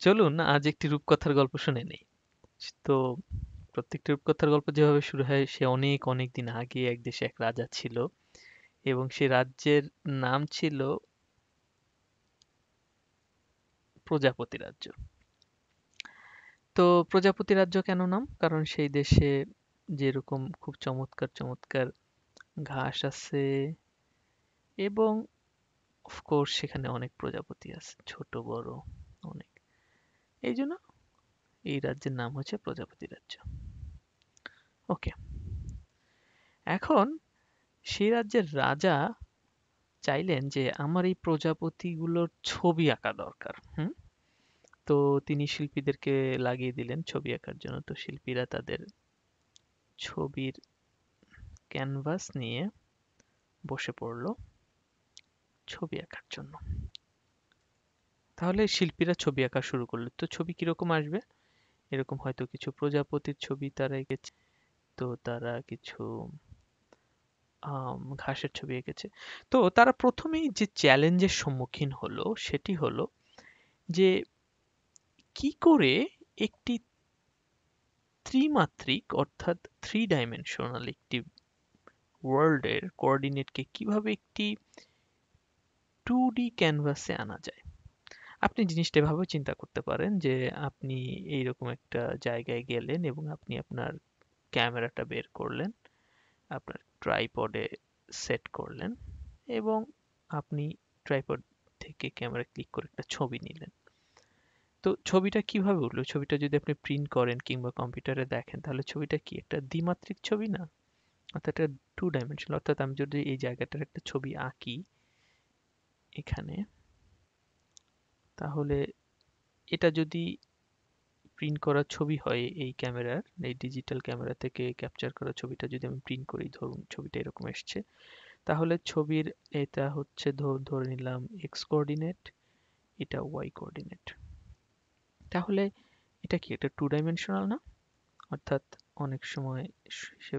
চলুন আজ একটি রূপকথার গল্প শুনে নেই। তো প্রত্যেকটি রূপকথার গল্প যেভাবে শুরু হয়, সে অনেক অনেক দিন আগে এক দেশে এক রাজা ছিল এবং সে রাজ্যের নাম ছিল প্রজাপতি রাজ্য। তো প্রজাপতি রাজ্য কেন নাম? কারণ সেই দেশে যেরকম খুব চমৎকার চমৎকার ঘাস আছে এবং অফকোর্স সেখানে অনেক প্রজাপতি আছে, ছোট বড় অনেক। এই জন্য এই রাজ্যের নাম হচ্ছে প্রজাপতি রাজ্য। ওকে, এখন সেই রাজ্যের রাজা চাইলেন যে আমার এই প্রজাপতিগুলোর ছবি আঁকা দরকার। তো তিনি শিল্পীদেরকে লাগিয়ে দিলেন ছবি আঁকার জন্য। তো শিল্পীরা তাদের ছবির ক্যানভাস নিয়ে বসে পড়লো ছবি আঁকার জন্য। তাহলে শিল্পীরা ছবি আঁকা শুরু করলো। তো ছবি কিরকম আসবে? এরকম হয়তো কিছু প্রজাপতির ছবি তারা এঁকেছে, তো তারা কিছু ঘাসের ছবি এঁকেছে। তো তারা প্রথমেই যে চ্যালেঞ্জের সম্মুখীন হলো সেটি হলো যে কি করে একটি ত্রিমাত্রিক অর্থাৎ থ্রি ডাইমেনশনাল একটি ওয়ার্ল্ডের কোঅর্ডিনেটকে কিভাবে একটি 2D ক্যানভাসে আনা যায়। আপনি জিনিসটা এভাবেও চিন্তা করতে পারেন যে আপনি এইরকম একটা জায়গায় গেলেন এবং আপনি আপনার ক্যামেরাটা বের করলেন, আপনার ট্রাইপডে সেট করলেন এবং আপনি ট্রাইপড থেকে ক্যামেরা ক্লিক করে একটা ছবি নিলেন। তো ছবিটা কিভাবে উঠলো? ছবিটা যদি আপনি প্রিন্ট করেন কিংবা কম্পিউটারে দেখেন, তাহলে ছবিটা কি একটা দ্বিমাত্রিক ছবি না? অর্থাৎ এটা টু ডাইমেনশনাল। অর্থাৎ আমি যদি এই জায়গাটার একটা ছবি আঁকি এখানে, তাহলে এটা যদি প্রিন্ট করা ছবি হয় এই ক্যামেরার, এই ডিজিটাল ক্যামেরা থেকে ক্যাপচার করা ছবিটা যদি আমি প্রিন্ট করি, ধরুন ছবিটা এরকম এসছে, তাহলে ছবির এটা হচ্ছে ধরে নিলাম এক্স কোঅর্ডিনেট, এটা ওয়াই কোঅর্ডিনেট। তাহলে এটা কি একটা টু ডাইমেনশনাল না? অর্থাৎ অনেক সময় সে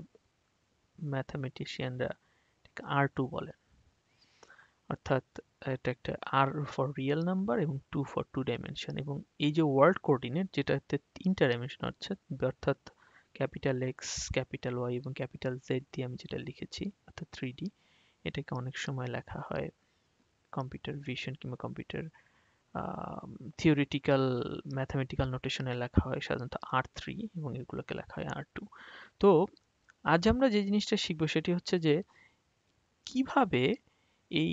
ম্যাথামেটিশিয়ানরা R2 বলেন, অর্থাৎ এটা একটা আর ফর রিয়েল নাম্বার এবং টু ফর টু ডাইমেনশন। এবং এই যে ওয়ার্ল্ড কোঅর্ডিনেট যেটাতে তিনটা ডাইমেনশন হচ্ছে, অর্থাৎ ক্যাপিটাল এক্স, ক্যাপিটাল ওয়াই এবং ক্যাপিটাল জেড দিয়ে আমি যেটা লিখেছি অর্থাৎ 3D, এটাকে অনেক সময় লেখা হয় কম্পিউটার ভিশন কিংবা কম্পিউটার থিওরিটিক্যাল ম্যাথামেটিক্যাল নোটেশনে লেখা হয় সাধারণত R3 এবং এগুলোকে লেখা হয় R2। তো আজ আমরা যে জিনিসটা শিখবো সেটি হচ্ছে যে কিভাবে এই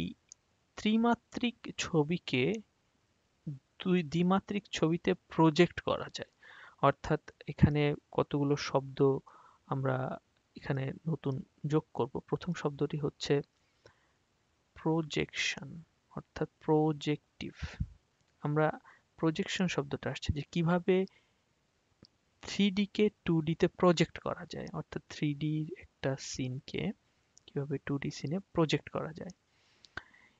ত্রিমাত্রিক ছবিকে দ্বিমাত্রিক ছবিতে প্রজেক্ট করা যায়। অর্থাৎ এখানে কতগুলো শব্দ আমরা এখানে নতুন যোগ করব। প্রথম শব্দটি হচ্ছে প্রজেকশন, অর্থাৎ প্রজেক্টিভ। আমরা প্রজেকশন শব্দটা আসছে যে কিভাবে 3D কে 2D তে প্রজেক্ট করা যায়, অর্থাৎ 3D একটা সিনকে কিভাবে 2D সিনে প্রজেক্ট করা যায়।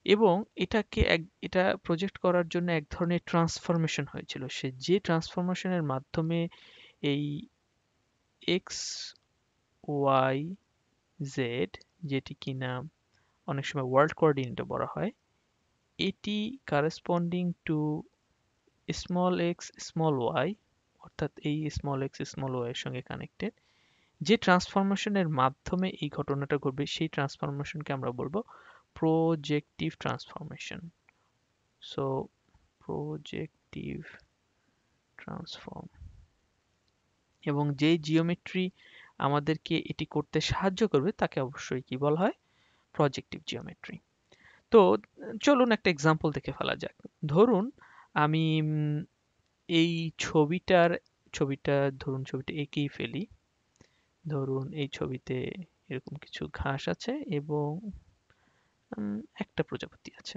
এবং এটা প্রজেক্ট করার জন্য এক ধরনের ট্রান্সফরমেশন হয়েছিল। সে যে ট্রান্সফরমেশনের মাধ্যমে এই এক্স ওয়াই জেড, যেটি কিনা অনেক সময় ওয়ার্ল্ড কোঅর্ডিনেটও বলা হয়, এটি corresponding to small x small y, অর্থাৎ এই স্মল এক্স স্মল ওয়াই এর সঙ্গে কানেক্টেড, যে ট্রান্সফরমেশনের মাধ্যমে এই ঘটনাটা ঘটবে সেই ট্রান্সফরমেশনকে আমরা বলবো projective transformation. So projective transform. এবং যে জিওমেট্রি আমাদেরকে এটি করতে সাহায্য করবে তাকে অবশ্যই কি বলা হয়? Projective geometry. তো চলুন একটা এক্সাম্পল দেখে ফেলা যাক। ধরুন আমি এই ছবিটা ধরুন ছবিটা এঁকেই ফেলি। ধরুন এই ছবিতে এরকম কিছু ঘাস আছে এবং একটা প্রজাপতি আছে,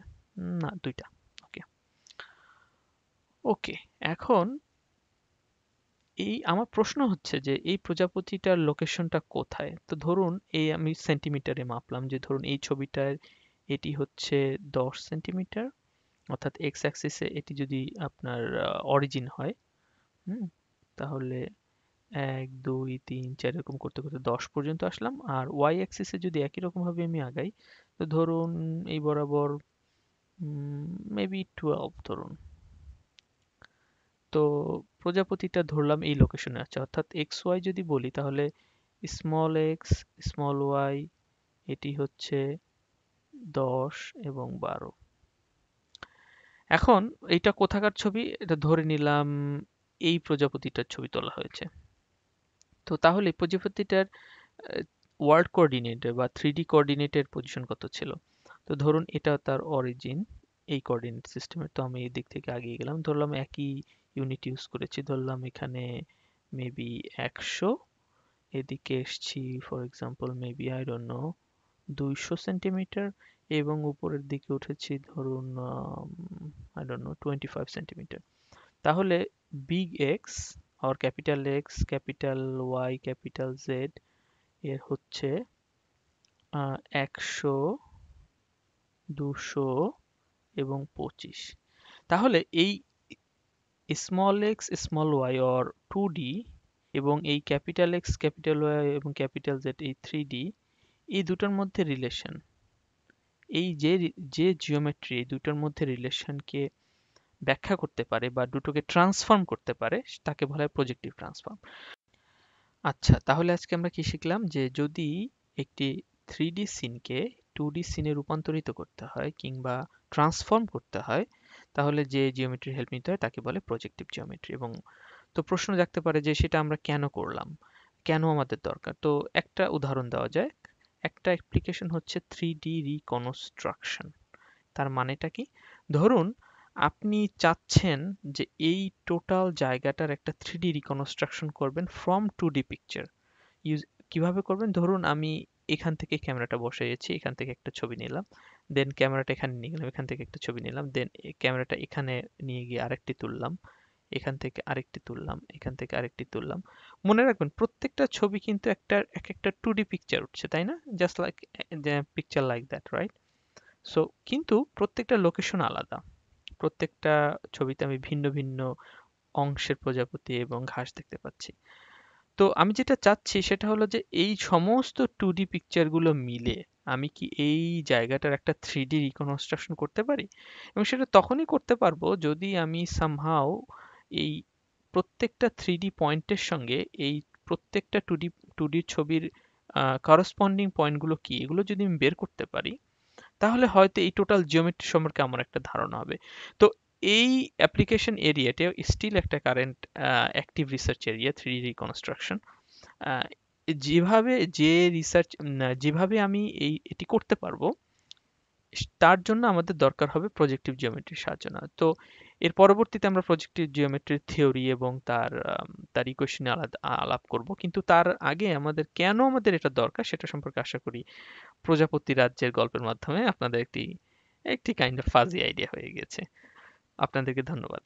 না দুইটা। ওকে, ওকে। এখন আমার প্রশ্ন হচ্ছে যে এই প্রজাপতিটার লোকেশনটা কোথায়? তো ধরুন এই আমি সেন্টিমিটারে মাপলাম যে ধরুন এই ছবিটার এটি হচ্ছে 10 সেন্টিমিটার, অর্থাৎ এক্স অ্যাক্সিসে এটি যদি আপনার অরিজিন হয়, তাহলে 1 2 3 4 এরকম করতে করতে 10 পর্যন্ত আসলাম। আর ওয়াই অ্যাক্সিসে যদি একই রকম ভাবে আমি আগাই, তো ধরুন এই বরাবর মেবি 12 ধরুন। তো প্রজাপতিটা ধরলাম এই লোকেশনে আছে, অর্থাৎ এক্স ওয়াই যদি বলি তাহলে স্মল এক্স স্মল ওয়াই এটি হচ্ছে 10 এবং 12। এখন এইটা কোথাকার ছবি, এটা ধরে নিলাম এই প্রজাপতিটার ছবি তোলা হয়েছে। তো তাহলে এই প্রজাপতিটার ওয়ার্ল্ড কোঅর্ডিনেটে বা 3D কোঅর্ডিনেটের পজিশন কত ছিল। তো ধরুন এটা তার অরিজিন এই কোঅর্ডিনেট সিস্টেমের, তো আমি এই দিক থেকে আগিয়ে গেলাম, ধরলাম একই ইউনিট ইউজ করেছি, ধরলাম এখানে মেবি 100, এদিকে এসছি for example maybe I don't know 200 centimetre, এবং উপরের দিকে উঠেছি ধরুন আই ডোন্ট নো 25 সেন্টিমিটার। তাহলে বিগ এক্স আর capital X capital Y capital Z এর হচ্ছে 100, 200 এবং 25। তাহলে এই small x small Y or 2D এবং এই ক্যাপিটাল এক্স ক্যাপিটাল ওয়াই এবং ক্যাপিটাল জেড এই 3D, এই দুটোর মধ্যে রিলেশন, এই যে যে জিওমেট্রি এই দুটোর মধ্যে রিলেশনকে ব্যাখ্যা করতে পারে বা দুটোকে ট্রান্সফর্ম করতে পারে তাকে বলা হয় প্রজেক্টিভ ট্রান্সফর্ম। আচ্ছা, তাহলে আজকে আমরা কি শিখলাম, যে যদি একটি 3D সিনকে 2D সিনে রূপান্তরিত করতে হয় কিংবা ট্রান্সফর্ম করতে হয়, তাহলে যে জিওমেট্রির হেল্প নিতে হয় তাকে বলে প্রজেক্টিভ জিওমেট্রি। এবং তো প্রশ্ন জাগতে পারে যে সেটা আমরা কেন করলাম, কেন আমাদের দরকার। তো একটা উদাহরণ দেওয়া যায়, একটা অ্যাপ্লিকেশন হচ্ছে 3D রিকনস্ট্রাকশন। তার মানেটা কি? ধরুন আপনি চাচ্ছেন যে এই টোটাল জায়গাটার একটা 3D রিকনস্ট্রাকশন করবেন ফ্রম 2D পিকচার। কিভাবে করবেন? ধরুন আমি এখান থেকে ক্যামেরাটা বসাইছি, এখান থেকে একটা ছবি নিলাম, দেন ক্যামেরাটা এখানে নিয়ে গেলাম, এখান থেকে একটা ছবি নিলাম, দেন ক্যামেরাটা এখানে নিয়ে গিয়ে আরেকটি তুললাম, এখান থেকে আরেকটি তুললাম, এখান থেকে আরেকটি তুললাম। মনে রাখবেন প্রত্যেকটা ছবি কিন্তু একটা এক একটা 2D পিকচার উঠছে, তাই না? Just like picture like that, right? So কিন্তু প্রত্যেকটা লোকেশন আলাদা, প্রত্যেকটা ছবিতে আমি ভিন্ন ভিন্ন অংশের প্রজাপতি এবং ঘাস দেখতে পাচ্ছি। তো আমি যেটা চাচ্ছি সেটা হলো যে এই সমস্ত 2D পিকচার গুলো মিলে আমি কি এই জায়গাটার একটা 3D রিকনস্ট্রাকশন করতে পারি। এবং সেটা তখনই করতে পারবো যদি আমি সামহাও এই প্রত্যেকটা 3D পয়েন্টের সঙ্গে এই প্রত্যেকটা 2D ছবির করসপন্ডিং পয়েন্টগুলো কি এগুলো যদি আমি বের করতে পারি, তাহলে হয়তো এই টোটাল জিওমেট্রি সম্পর্কে আমার একটা ধারণা হবে। তো এই অ্যাপ্লিকেশন এরিয়াটা স্টিল একটা current active research area 3D reconstruction. যেভাবে যে রিসার্চ যেভাবে আমি এটি করতে পারবো তার জন্য আমাদের দরকার হবে প্রজেক্টিভ জিওমেট্রির সাহায্য নেওয়া। তো এর পরবর্তীতে আমরা প্রজেক্টিভ জিওমেট্রির থিওরি এবং তার ইকুয়েশনে আলাপ করব, কিন্তু তার আগে আমাদের কেন আমাদের এটা দরকার সেটা সম্পর্কে আশা করি প্রজাপতি রাজ্যের গল্পের মাধ্যমে আপনাদের একটি একটি কাইন্ড অফ ফাজি আইডিয়া হয়ে গেছে। আপনাদেরকে ধন্যবাদ।